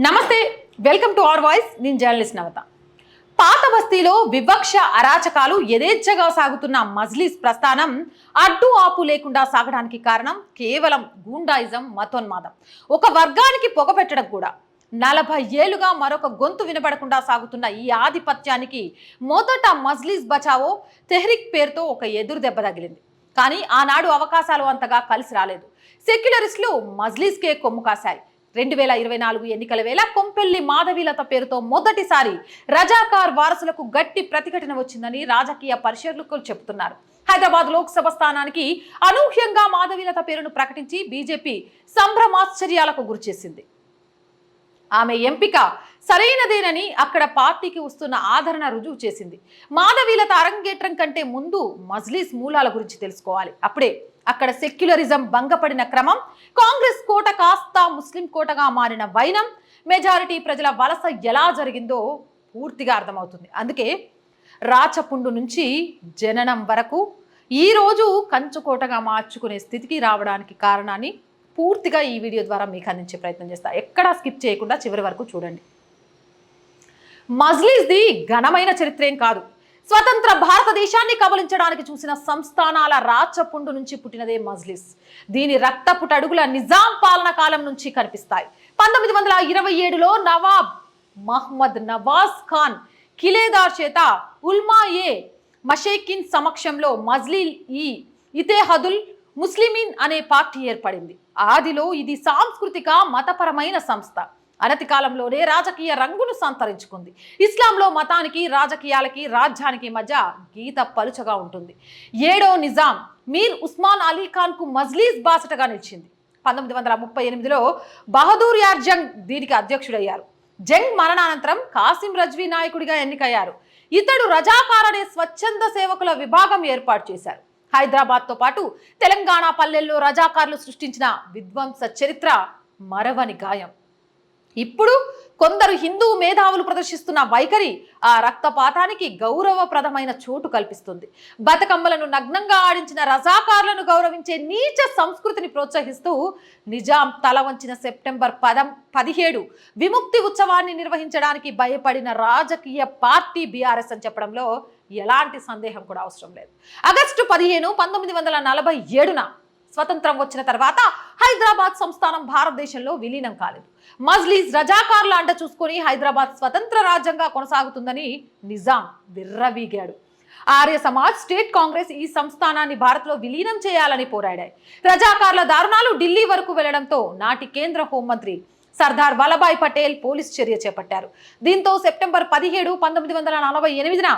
నమస్తే, welcome to our voice. నేను journalist నవత. పాత బస్తీలో వివక్ష అరాచకాలు యథేచ్ఛగా సాగుతున్న మజ్లిస్ ప్రస్థానం అడ్డు ఆపు లేకుండా సాగడానికి కారణం కేవలం గూండాయిజం, మతోన్మాదం. ఒక వర్గానికి పొగ పెట్టడం కూడా. 40 ఏళ్లుగా మరొక గొంతు వినపడకుండా సాగుతున్న ఈ ఆధిపత్యానికి మొదట మజ్లిస్ బచావో తెహ్రిక్ పేరుతో ఒక ఎదురు దెబ్బ తగిలింది. కానీ ఆనాడు అవకాశాలు అంతగా కలిసి రాలేదు. సెక్యులరిస్టులు మజ్లిస్కే కొమ్ము కాశాయి. 2024 ఎన్నికల వేళ కొంపెల్లి మాధవీలత పేరుతో మొదటిసారి రజాకార్ వారసులకు గట్టి ప్రతిఘటన వచ్చిందని రాజకీయ పరిశీలకులు చెబుతున్నారు. హైదరాబాద్ లోక్సభ స్థానానికి అనూహ్యంగా మాధవీలత పేరును ప్రకటించి బీజేపీ సంభ్రమాశ్చర్యాలకు గురిచేసింది. ఆమె ఎంపిక సరైనదేనని అక్కడ పార్టీకి వస్తున్న ఆదరణ రుజువు చేసింది. మాధవీలత అరంగేట్రం కంటే ముందు మజ్లిస్ మూలాల గురించి తెలుసుకోవాలి. అప్పుడే అక్కడ సెక్యులరిజం భంగపడిన క్రమం, కాంగ్రెస్ కోట కాస్త ముస్లిం కోటగా మారిన వైనం, మెజారిటీ ప్రజల వలస ఎలా జరిగిందో పూర్తిగా అర్థమవుతుంది. అందుకే రాచపుండు నుంచి జననం వరకు ఈరోజు కంచుకోటగా మార్చుకునే స్థితికి రావడానికి కారణాన్ని పూర్తిగా ఈ వీడియో ద్వారా మీకు అందించే ప్రయత్నం చేస్తా. ఎక్కడా స్కిప్ చేయకుండా చివరి వరకు చూడండి. మజ్లిస్ది ఘనమైన చరిత్రేం కాదు. స్వతంత్ర భారతదేశాన్ని కబలించడానికి చూసిన సంస్థానాల రాచపుండు నుంచి పుట్టినదే మజ్లిస్. దీని రక్తపుట అడుగుల నిజాం పాలన కాలం నుంచి కనిపిస్తాయి. 1927లో నవాబ్ మహ్మద్ నవాజ్ ఖాన్ కిలేదార్ చేత ఉల్మాయే మషేకిన్ సమక్షంలో ఇతేహదుల్ ముస్లిమీన్ అనే పార్టీ ఏర్పడింది. ఆదిలో ఇది సాంస్కృతిక మతపరమైన సంస్థ. అనతి కాలంలోనే రాజకీయ రంగును సంతరించుకుంది. ఇస్లాంలో మతానికి, రాజకీయాలకి, రాజ్యానికి మధ్య గీత పలుచగా ఉంటుంది. 7వ నిజాం మీర్ ఉస్మాన్ అలీ ఖాన్ కు మజ్లిస్ బాసటగా నిలిచింది. 1938లో బహదూర్ యార్ జంగ్ దీనికి అధ్యక్షుడయ్యారు. జంగ్ మరణానంతరం కాసిం రజ్వీ నాయకుడిగా ఎన్నికయ్యారు. ఇతడు రజాకార్ అనే స్వచ్ఛంద సేవకుల విభాగం ఏర్పాటు చేశారు. హైదరాబాద్తో పాటు తెలంగాణ పల్లెల్లో రజాకార్లు సృష్టించిన విధ్వంస చరిత్ర మరవని గాయం. ఇప్పుడు కొందరు హిందూ మేధావులు ప్రదర్శిస్తున్న వైఖరి ఆ రక్తపాతానికి గౌరవప్రదమైన చోటు కల్పిస్తుంది. బతుకమ్మలను నగ్నంగా ఆడించిన రజాకార్లను గౌరవించే నీచ సంస్కృతిని ప్రోత్సహిస్తూ నిజాం తల వంచిన సెప్టెంబర్ 17 విముక్తి ఉత్సవాన్ని నిర్వహించడానికి భయపడిన రాజకీయ పార్టీ బీఆర్ఎస్ అని చెప్పడంలో ఎలాంటి సందేహం కూడా అవసరం లేదు. ఆగస్టు 15, 1947న స్వతంత్రం వచ్చిన తర్వాత హైదరాబాద్ సంస్థానం భారతదేశంలో విలీనం కాలేదు. మజ్లిస్ రజాకార్ల అంట చూసుకొని హైదరాబాద్ స్వతంత్ర రాజ్యంగా కొనసాగుతుందని నిజాం విర్రవీగాడు. ఆర్య సమాజ్, స్టేట్ కాంగ్రెస్ ఈ సంస్థానాన్ని భారత్లో విలీనం చేయాలని పోరాడాయి. రజాకార్ల దారుణాలు ఢిల్లీ వరకు వెళ్లడంతో నాటి కేంద్ర హోంమంత్రి సర్దార్ వల్లభాయ్ పటేల్ పోలీస్ చర్య చేపట్టారు. దీంతో సెప్టెంబర్ 17, 1948న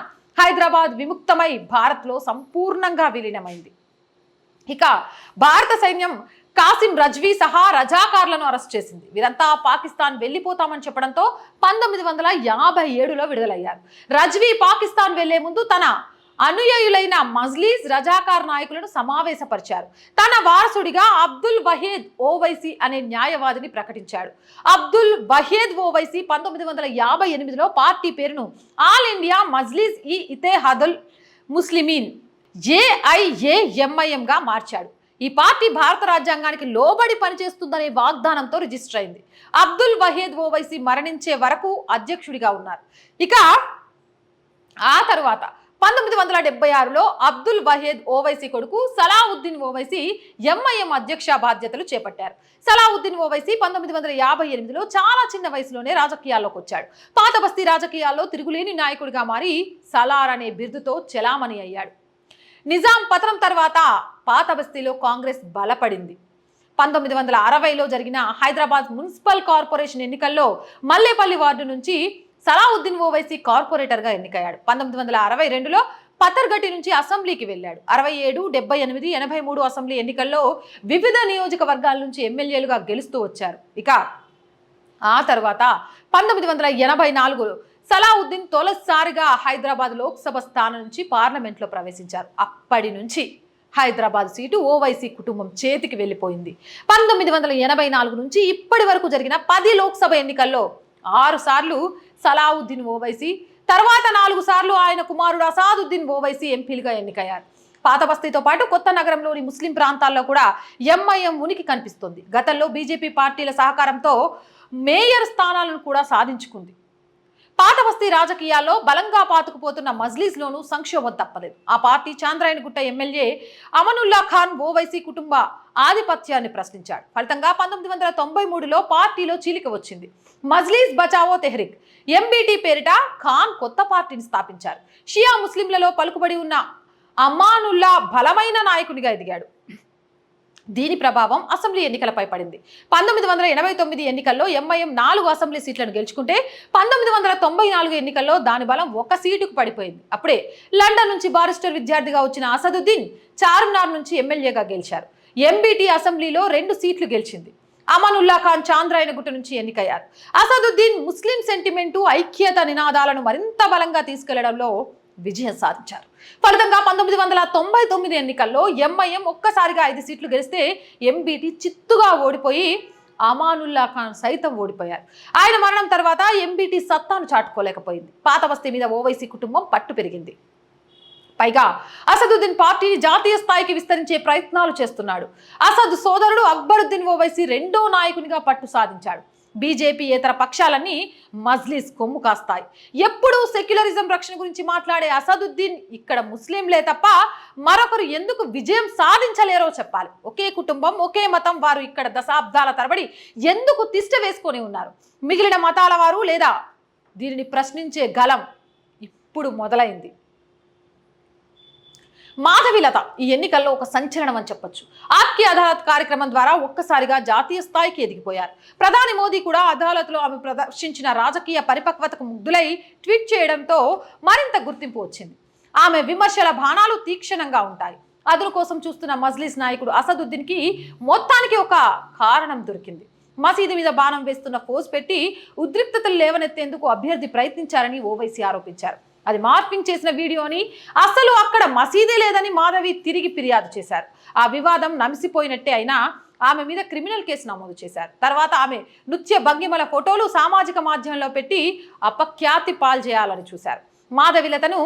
హైదరాబాద్ విముక్తమై భారత్లో సంపూర్ణంగా విలీనమైంది. ఇక భారత సైన్యం కాసిం రజ్వీ సహా రజాకార్లను అరెస్ట్ చేసింది. వీరంతా పాకిస్తాన్ వెళ్లిపోతామని చెప్పడంతో 1957లో విడుదలయ్యారు. రజ్వీ పాకిస్తాన్ వెళ్లే ముందు తన అనుయాయులైన మజ్లిస్ రజాకార్ నాయకులను సమావేశపరిచారు. తన వారసుడిగా అబ్దుల్ వహీద్ ఓవైసీ అనే న్యాయవాదిని ప్రకటించాడు. అబ్దుల్ వహీద్ ఓవైసీ 1958లో పార్టీ పేరును all India Majlis Ittehadul Muslimeen AIAMIM గా మార్చాడు. ఈ పార్టీ భారత రాజ్యాంగానికి లోబడి పనిచేస్తుందనే వాగ్దానంతో రిజిస్టర్ అయింది. అబ్దుల్ వహీద్ ఓవైసీ మరణించే వరకు అధ్యక్షుడిగా ఉన్నారు. ఇక ఆ తర్వాత 1976లో అబ్దుల్ వహీద్ ఓవైసీ కొడుకు సలావుద్దీన్ ఓవైసీ MIM అధ్యక్ష బాధ్యతలు చేపట్టారు. సలావుద్దీన్ ఓవైసీ 1958లో చాలా చిన్న వయసులోనే రాజకీయాల్లోకి వచ్చాడు. పాత బస్తీ రాజకీయాల్లో తిరుగులేని నాయకుడిగా మారి సలార్ అనే బిరుదుతో చెలామణి అయ్యాడు. నిజాం పతనం తర్వాత పాత బస్తీలో కాంగ్రెస్ బలపడింది. 1960లో జరిగిన హైదరాబాద్ మున్సిపల్ కార్పొరేషన్ ఎన్నికల్లో మల్లేపల్లి వార్డు నుంచి సలావుద్దీన్ ఓవైసీ కార్పొరేటర్గా ఎన్నికయ్యాడు. 1962లో పతర్గట్టి నుంచి అసెంబ్లీకి వెళ్ళాడు. 67, 78, 83 అసెంబ్లీ ఎన్నికల్లో వివిధ నియోజకవర్గాల నుంచి ఎమ్మెల్యేలుగా గెలుస్తూ వచ్చారు. ఇక ఆ తర్వాత 1984లో సలావుద్దీన్ తొలిసారిగా హైదరాబాద్ లోక్సభ స్థానం నుంచి పార్లమెంట్లో ప్రవేశించారు. అప్పటి నుంచి హైదరాబాద్ సీటు ఓవైసీ కుటుంబం చేతికి వెళ్ళిపోయింది. 1984 నుంచి ఇప్పటి వరకు జరిగిన 10 లోక్సభ ఎన్నికల్లో 6 సార్లు సలావుద్దీన్ ఓవైసీ, తర్వాత 4 సార్లు ఆయన కుమారుడు అసాదుద్దీన్ ఓవైసీ ఎంపీలుగా ఎన్నికయ్యారు. పాత బస్తీతో పాటు కొత్త నగరంలోని ముస్లిం ప్రాంతాల్లో కూడా MIM ఉనికి కనిపిస్తుంది. గతంలో బీజేపీ పార్టీల సహకారంతో మేయర్ స్థానాలను కూడా సాధించుకుంది. పాత బస్తీ రాజకీయాల్లో బలంగా పాతుకుపోతున్న మజ్లీస్లోనూ సంక్షోభం తప్పలేదు. ఆ పార్టీ చాంద్రాయణగుట్ట ఎమ్మెల్యే అమనుల్లా ఖాన్ ఓవైసీ కుటుంబ ఆధిపత్యాన్ని ప్రశ్నించాడు. ఫలితంగా 1993లో పార్టీలో చీలిక వచ్చింది. మజ్లీస్ బచావో తెహ్రిక్ ఎంబీటీ పేరిట ఖాన్ కొత్త పార్టీని స్థాపించారు. షియా ముస్లింలలో పలుకుబడి ఉన్న అమానుల్లా బలమైన నాయకునిగా ఎదిగాడు. దీని ప్రభావం అసెంబ్లీ ఎన్నికలపై పడింది. 1989 ఎన్నికల్లో ఎంఐఎం 4 అసెంబ్లీ సీట్లను గెలుచుకుంటే 1994 ఎన్నికల్లో దాని బలం 1 సీటుకు పడిపోయింది. అప్పుడే లండన్ నుంచి బారిస్టర్ విద్యార్థిగా వచ్చిన అసదుద్దీన్ చార్మినార్ నుంచి ఎమ్మెల్యేగా గెలిచారు. ఎంబీటీ అసెంబ్లీలో 2 సీట్లు గెలిచింది. అమానుల్లా ఖాన్ చాంద్రాయణగుట్ట నుంచి ఎన్నికయ్యారు. అసదుద్దీన్ ముస్లిం సెంటిమెంటు, ఐక్యత నినాదాలను మరింత బలంగా తీసుకెళ్లడంలో విజయం సాధించారు. ఫలితంగా 1999 ఎన్నికల్లో ఎంఐఎం ఒక్కసారిగా 5 సీట్లు గెలిస్తే ఎంబీటీ చిత్తుగా ఓడిపోయి అమానుల్లా ఖాన్ సైతం ఓడిపోయారు. ఆయన మరణం తర్వాత ఎంబీటీ సత్తాను చాటుకోలేకపోయింది. పాత బస్తీ మీద ఓవైసీ కుటుంబం పట్టు పెరిగింది. పైగా అసదుద్దీన్ పార్టీని జాతీయ స్థాయికి విస్తరించే ప్రయత్నాలు చేస్తున్నాడు. అసద్ సోదరుడు అక్బరుద్దీన్ ఓవైసీ రెండో నాయకునిగా పట్టు సాధించాడు. బీజేపీ ఇతర పక్షాలన్నీ మజ్లిస్ కొమ్ము కాస్తాయి. ఎప్పుడూ సెక్యులరిజం రక్షణ గురించి మాట్లాడే అసదుద్దీన్ ఇక్కడ ముస్లింలే తప్ప మరొకరు ఎందుకు విజయం సాధించలేరో చెప్పాలి. ఒకే కుటుంబం, ఒకే మతం వారు ఇక్కడ దశాబ్దాల తరబడి ఎందుకు తిష్ట వేసుకొని ఉన్నారు? మిగిలిన మతాల వారు లేదా దీనిని ప్రశ్నించే గలం ఇప్పుడు మొదలైంది. మాధవిలత ఈ ఎన్నికల్లో ఒక సంచలనం అని చెప్పొచ్చు. ఆప్కి అదాలత్ కార్యక్రమం ద్వారా ఒక్కసారిగా జాతీయ స్థాయికి ఎదిగిపోయారు. ప్రధాని మోదీ కూడా అదాలత్లో ఆమె ప్రదర్శించిన రాజకీయ పరిపక్వతకు ముగ్ధులై ట్వీట్ చేయడంతో మరింత గుర్తింపు వచ్చింది. ఆమె విమర్శల బాణాలు తీక్షణంగా ఉంటాయి. అదును కోసం చూస్తున్న మజ్లిస్ నాయకుడు అసదుద్దీన్కి మొత్తానికి ఒక కారణం దొరికింది. మసీదు మీద బాణం వేస్తున్న పోజ్ పెట్టి ఉద్రిక్తతలు లేవనెత్తేందుకు అభ్యర్థి ప్రయత్నించారని ఓవైసీ ఆరోపించారు. అది మార్పింగ్ చేసిన వీడియోని, అసలు అక్కడ మసీదే లేదని మాధవి తిరిగి ఫిర్యాదు చేశారు. ఆ వివాదం నమిసిపోయినట్టే అయినా ఆమె మీద క్రిమినల్ కేసు నమోదు చేశారు. తర్వాత ఆమె నృత్య భంగిమల ఫోటోలు సామాజిక మాధ్యమంలో పెట్టి అపఖ్యాతి పాల్చేయాలని చూశారు. మాధవిలతను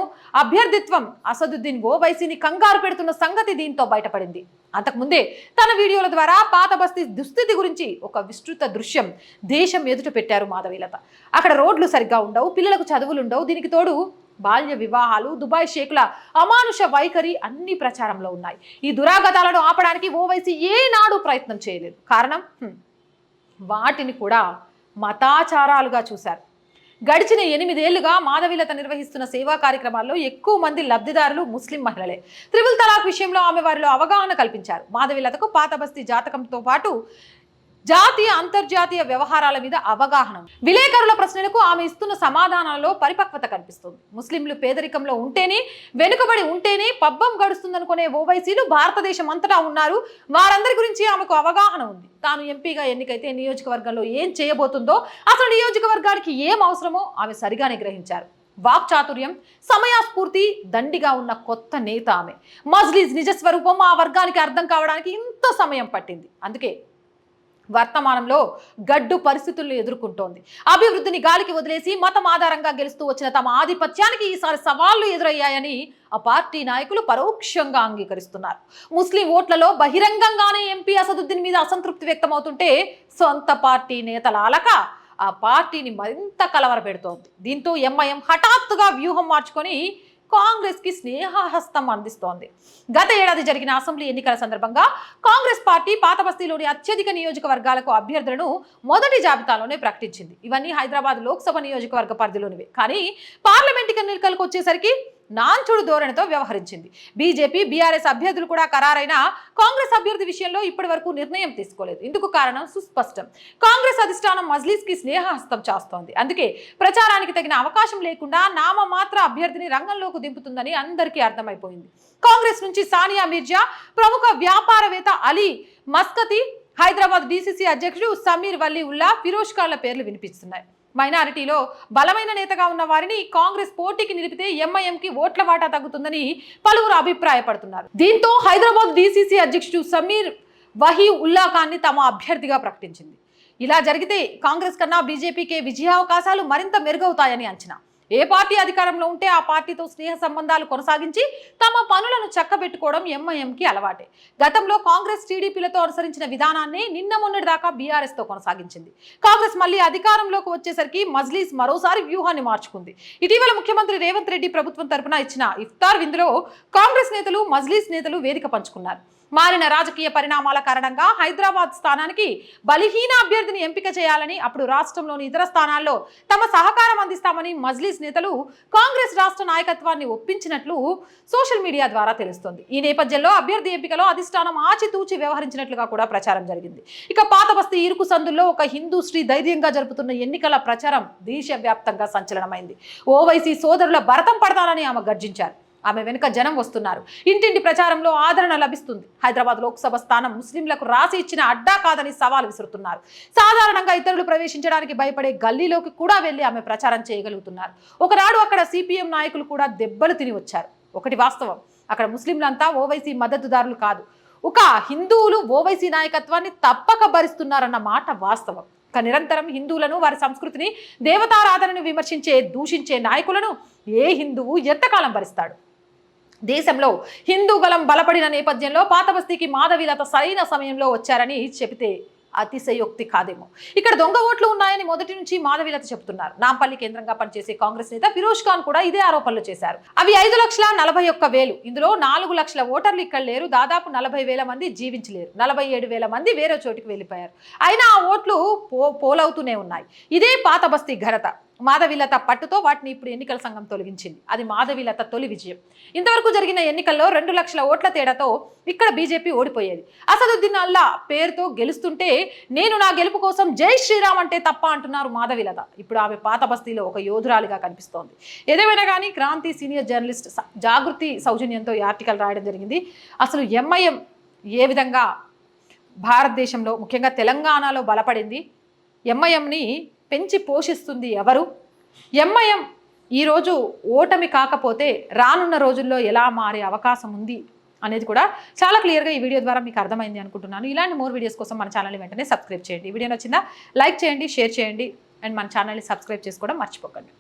అభ్యర్థిత్వం అసదుద్దీన్ ఓవైసీని కంగారు పెడుతున్న సంగతి దీంతో బయటపడింది. అంతకుముందే తన వీడియోల ద్వారా పాత బస్తీ దుస్థితి గురించి ఒక విస్తృత దృశ్యం దేశం ఎదుట పెట్టారు మాధవిలత. అక్కడ రోడ్లు సరిగ్గా ఉండవు, పిల్లలకు చదువులుండవు, దీనికి తోడు బాల్య వివాహాలు, దుబాయ్ షేకుల అమానుష వైఖరి అన్ని ప్రచారంలో ఉన్నాయి. ఈ దురాగతాలను ఆపడానికి ఓవైసీ ఏనాడు ప్రయత్నం చేయలేదు. కారణం వాటిని కూడా మతాచారాలుగా చూశారు. గడిచిన 8 ఏళ్లుగా మాధవిలత నిర్వహిస్తున్న సేవా కార్యక్రమాల్లో ఎక్కువ మంది లబ్ధిదారులు ముస్లిం మహిళలే. త్రిపుల్ తలాక్ విషయంలో ఆమె వారిలో అవగాహన కల్పించారు. మాధవిలతకు పాత బస్తీ జాతకంతో పాటు జాతీయ అంతర్జాతీయ వ్యవహారాల మీద అవగాహన. విలేకరుల ప్రశ్నలకు ఆమె ఇస్తున్న సమాధానాలలో పరిపక్వత కనిపిస్తుంది. ముస్లింలు పేదరికంలో ఉంటేనే, వెనుకబడి ఉంటేనే పబ్బం గడుస్తుందనుకునే ఓవైసీలు భారతదేశం అంతటా ఉన్నారు. వారందరి గురించి ఆమెకు అవగాహన ఉంది. తాను ఎంపీగా ఎన్నికైతే నియోజకవర్గంలో ఏం చేయబోతుందో, అసలు నియోజకవర్గానికి ఏం అవసరమో ఆమె సరిగానే గ్రహించారు. వాక్చాతుర్యం, సమయస్ఫూర్తి దండిగా ఉన్న కొత్త నేత ఆమె. మజ్లిస్ నిజస్వరూపం ఆ వర్గానికి అర్థం కావడానికి ఇంత సమయం పట్టింది. అందుకే వర్తమానంలో గడ్డు పరిస్థితులను ఎదుర్కొంటోంది. అభివృద్ధిని గాలికి వదిలేసి మతం ఆధారంగా గెలుస్తూ వచ్చిన తమ ఆధిపత్యానికి ఈసారి సవాళ్లు ఎదురయ్యాయని ఆ పార్టీ నాయకులు పరోక్షంగా అంగీకరిస్తున్నారు. ముస్లిం ఓట్లలో బహిరంగంగానే ఎంపీ అసదుద్దీన్ మీద అసంతృప్తి వ్యక్తమవుతుంటే సొంత పార్టీ నేతల అలక ఆ పార్టీని మరింత కలవరపెడుతోంది. దీంతో ఎంఐఎం హఠాత్తుగా వ్యూహం మార్చుకొని కాంగ్రెస్ కి స్నేహహస్తం అందిస్తోంది. గత ఏడాది జరిగిన అసెంబ్లీ ఎన్నికల సందర్భంగా కాంగ్రెస్ పార్టీ పాత బస్తీలోని అత్యధిక నియోజకవర్గాలకు అభ్యర్థులను మొదటి జాబితాలోనే ప్రకటించింది. ఇవన్నీ హైదరాబాద్ లోక్సభ నియోజకవర్గ పరిధిలోనివే. కానీ పార్లమెంట్ ఎన్నికలకు వచ్చేసరికి నాంచుడు ధోరణితో వ్యవహరించింది. బీజేపీ, బీఆర్ఎస్ అభ్యర్థులు కూడా ఖరారైన కాంగ్రెస్ అభ్యర్థి విషయంలో ఇప్పటి వరకు నిర్ణయం తీసుకోలేదు. ఇందుకు కారణం సుస్పష్టం. కాంగ్రెస్ అధిష్టానం మజ్లిస్ కి స్నేహహస్తం చేస్తోంది. అందుకే ప్రచారానికి తగిన అవకాశం లేకుండా నామమాత్ర అభ్యర్థిని రంగంలోకి దింపుతుందని అందరికీ అర్థమైపోయింది. కాంగ్రెస్ నుంచి సానియా మిర్జా, ప్రముఖ వ్యాపారవేత్త అలీ మస్కతి, హైదరాబాద్ డీసీసీ అధ్యక్షుడు సమీర్ వలీ ఉల్లా, ఫిరోజ్ ఖాన్ల పేర్లు వినిపిస్తున్నాయి. మైనారిటీలో బలమైన నేతగా ఉన్న వారిని కాంగ్రెస్ పోటీకి నిలిపితే ఎంఐఎంకి ఓట్ల వాటా తగ్గుతుందని పలువురు అభిప్రాయపడుతున్నారు. దీంతో హైదరాబాద్ డీసీసీ అధ్యక్షుడు సమీర్ వహీ ఉల్లా ఖాన్ని తమ అభ్యర్థిగా ప్రకటించింది. ఇలా జరిగితే కాంగ్రెస్ కన్నా బీజేపీకే విజయావకాశాలు మరింత మెరుగవుతాయని అంచనా. ఏ పార్టీ అధికారంలో ఉంటే ఆ పార్టీతో స్నేహ సంబంధాలు కొనసాగించి తమ పనులను చక్కబెట్టుకోవడం ఎంఐఎంకి అలవాటే. గతంలో కాంగ్రెస్ టీడీపీలతో అనుసరించిన విధానాన్ని నిన్న మొన్నటి దాకా బీఆర్ఎస్ తో కొనసాగించింది. కాంగ్రెస్ మళ్ళీ అధికారంలోకి వచ్చేసరికి మజ్లీస్ మరోసారి వ్యూహాన్ని మార్చుకుంది. ఇటీవల ముఖ్యమంత్రి రేవంత్ రెడ్డి ప్రభుత్వం తరపున ఇచ్చిన ఇఫ్తార్ విందులో కాంగ్రెస్ నేతలు మజ్లీస్ నేతలు వేదిక పంచుకున్నారు. మారిన రాజకీయ పరిణామాల కారణంగా హైదరాబాద్ స్థానానికి బలహీన అభ్యర్థిని ఎంపిక చేయాలని, అప్పుడు రాష్ట్రంలోని ఇతర స్థానాల్లో తమ సహకారం అందిస్తామని మజ్లీస్ నేతలు కాంగ్రెస్ రాష్ట్ర నాయకత్వాన్ని ఒప్పించినట్లు సోషల్ మీడియా ద్వారా తెలుస్తోంది. ఈ నేపథ్యంలో అభ్యర్థి ఎంపికలో అధిష్టానం ఆచితూచి వ్యవహరించినట్లుగా కూడా ప్రచారం జరిగింది. ఇక పాత బస్తీ ఇరుకు సందుల్లో ఒక హిందూ శ్రీ ధైర్యంగా జరుపుతున్న ఎన్నికల ప్రచారం దేశవ్యాప్తంగా సంచలనమైంది. ఓవైసీ సోదరుల భరతం పడతానని ఆమె గర్జించారు. ఆమె వెనుక జనం వస్తున్నారు. ఇంటింటి ప్రచారంలో ఆదరణ లభిస్తుంది. హైదరాబాద్ లోక్సభ స్థానం ముస్లింలకు రాసి ఇచ్చిన అడ్డా కాదని సవాల్ విసురుతున్నారు. సాధారణంగా ఇతరులు ప్రవేశించడానికి భయపడే గల్లీలోకి కూడా వెళ్లి ఆమె ప్రచారం చేయగలుగుతున్నారు. ఒకనాడు అక్కడ సిపిఎం నాయకులు కూడా దెబ్బలు తిని వచ్చారు. ఒకటి వాస్తవం, అక్కడ ముస్లింలంతా ఓవైసీ మద్దతుదారులు కాదు, ఒక హిందువులు ఓవైసీ నాయకత్వాన్ని తప్పక భరిస్తున్నారన్న మాట వాస్తవం. నిరంతరం హిందువులను, వారి సంస్కృతిని, దేవతారాధనను విమర్శించే, దూషించే నాయకులను ఏ హిందువు ఎంతకాలం భరిస్తాడు? దేశంలో హిందూ బలం బలపడిన నేపథ్యంలో పాత బస్తీకి మాధవీలత సరైన సమయంలో వచ్చారని చెబితే అతిశయోక్తి కాదేమో. ఇక్కడ దొంగ ఓట్లు ఉన్నాయని మొదటి నుంచి మాధవీలత చెబుతున్నారు. నాంపల్లి కేంద్రంగా పనిచేసే కాంగ్రెస్ నేత ఫిరోజ్ ఖాన్ కూడా ఇదే ఆరోపణలు చేశారు. అవి 5,41,000. ఇందులో 4 లక్షల ఓటర్లు ఇక్కడ లేరు. దాదాపు 40,000 మంది జీవించలేరు. 47,000 మంది వేరే చోటికి వెళ్ళిపోయారు. అయినా ఆ ఓట్లు పోలవుతూనే ఉన్నాయి. ఇదే పాత బస్తీ ఘనత. మాధవీలత పట్టుతో వాటిని ఇప్పుడు ఎన్నికల సంఘం తొలగించింది. అది మాధవీలత తొలి విజయం. ఇంతవరకు జరిగిన ఎన్నికల్లో 2 లక్షల ఓట్ల తేడాతో ఇక్కడ బీజేపీ ఓడిపోయేది. అసదుద్దీన్ అల్లా పేరుతో గెలుస్తుంటే నేను నా గెలుపు కోసం జై శ్రీరామ్ అంటే తప్ప అంటున్నారు మాధవీలత. ఇప్పుడు ఆమె పాత బస్తీలో ఒక యోధురాలిగా కనిపిస్తోంది. ఏదేమైనా కానీ క్రాంతి సీనియర్ జర్నలిస్ట్ జాగృతి సౌజన్యంతో ఈ ఆర్టికల్ రాయడం జరిగింది. అసలు ఎంఐఎం ఏ విధంగా భారతదేశంలో ముఖ్యంగా తెలంగాణలో బలపడింది, ఎంఐఎంని పెంచి పోషిస్తుంది ఎవరు, ఎంఐఎం ఈరోజు ఓటమి కాకపోతే రానున్న రోజుల్లో ఎలా మారే అవకాశం ఉంది అనేది కూడా చాలా క్లియర్గా ఈ వీడియో ద్వారా మీకు అర్థమైంది అనుకుంటున్నాను. ఇలాంటి మోర్ వీడియోస్ కోసం మన ఛానల్ని వెంటనే సబ్స్క్రైబ్ చేయండి. ఈ వీడియో నచ్చిందా లైక్ చేయండి, షేర్ చేయండి అండ్ మన ఛానల్ని సబ్స్క్రైబ్ చేసుకోవడం మర్చిపోకండి.